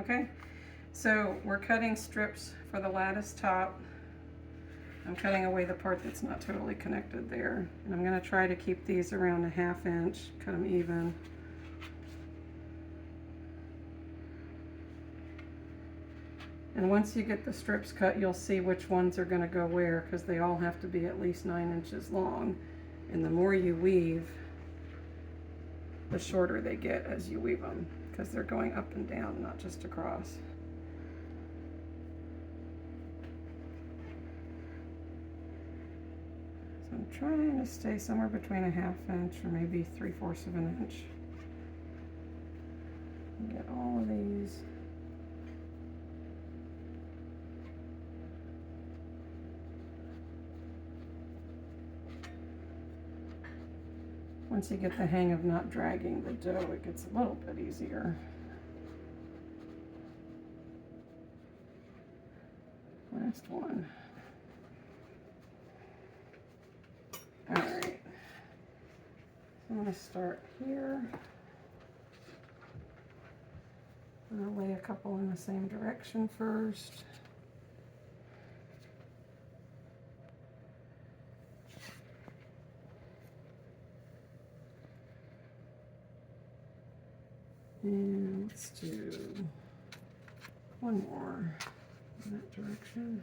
Okay, so we're cutting strips for the lattice top. I'm cutting away the part that's not totally connected there. And I'm gonna try to keep these around 1/2 inch, cut them even. And once you get the strips cut, you'll see which ones are gonna go where, because they all have to be at least 9 inches long. And the more you weave, the shorter they get as you weave them, because they're going up and down, not just across. So I'm trying to stay somewhere between 1/2 inch or maybe 3/4 of an inch. Get all of these. Once you get the hang of not dragging the dough, it gets a little bit easier. Last one. All right. I'm going to start here. I'm going to lay a couple in the same direction first. And let's do one more in that direction.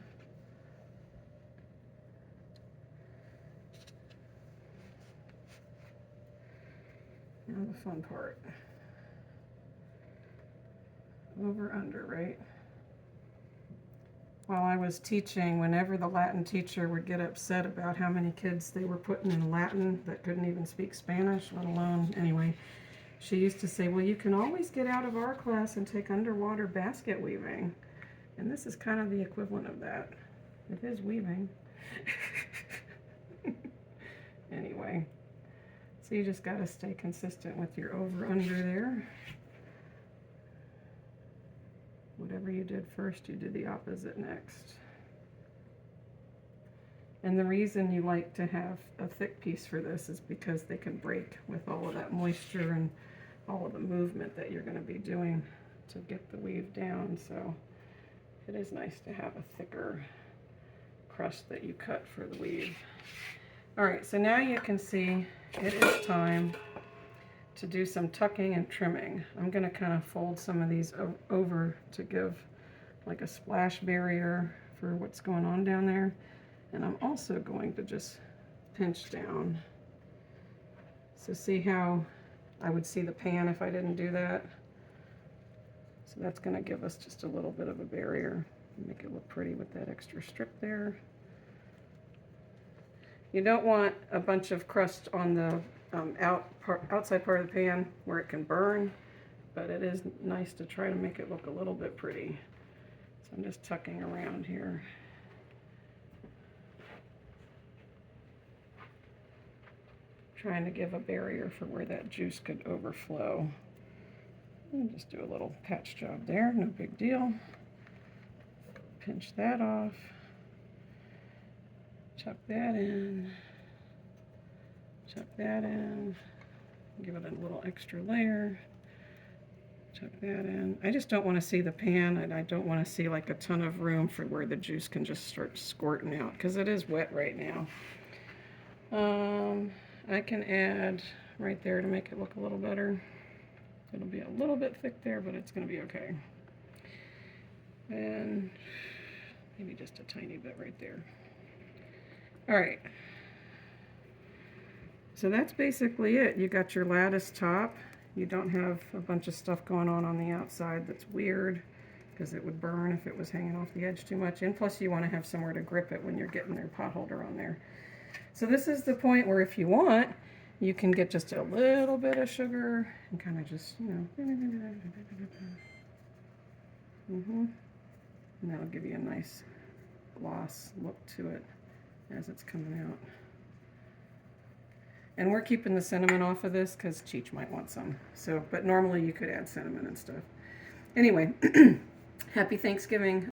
Now the fun part. Over, under, right? While I was teaching, whenever the Latin teacher would get upset about how many kids they were putting in Latin that couldn't even speak Spanish, let alone, anyway, she used to say, well, you can always get out of our class and take underwater basket weaving. And this is kind of the equivalent of that. It is weaving. Anyway, so you just got to stay consistent with your over under there. Whatever you did first, you did the opposite next. And the reason you like to have a thick piece for this is because they can break with all of that moisture and all of the movement that you're going to be doing to get the weave down. So it is nice to have a thicker crust that you cut for the weave. All right, so now you can see it is time to do some tucking and trimming. I'm going to kind of fold some of these over to give like a splash barrier for what's going on down there. And I'm also going to just pinch down. So see how I would see the pan if I didn't do that? So that's going to give us just a little bit of a barrier. Make it look pretty with that extra strip there. You don't want a bunch of crust on the outside part of the pan where it can burn, but it is nice to try to make it look a little bit pretty. So I'm just tucking around here. Trying to give a barrier for where that juice could overflow. And just do a little patch job there, no big deal. Pinch that off. Chuck that in. Chuck that in. Give it a little extra layer. Chuck that in. I just don't want to see the pan, and I don't want to see like a ton of room for where the juice can just start squirting out, because it is wet right now. I can add right there to make it look a little better. It'll be a little bit thick there, but it's going to be okay. And maybe just a tiny bit right there. All right. So that's basically it. You got your lattice top. You don't have a bunch of stuff going on the outside that's weird, because it would burn if it was hanging off the edge too much. And plus you want to have somewhere to grip it when you're getting your pot holder on there. So this is the point where if you want, you can get just a little bit of sugar and kind of just, you know, and that'll give you a nice gloss look to it as it's coming out. And we're keeping the cinnamon off of this because Cheech might want some. So, but normally you could add cinnamon and stuff. Anyway, happy Thanksgiving.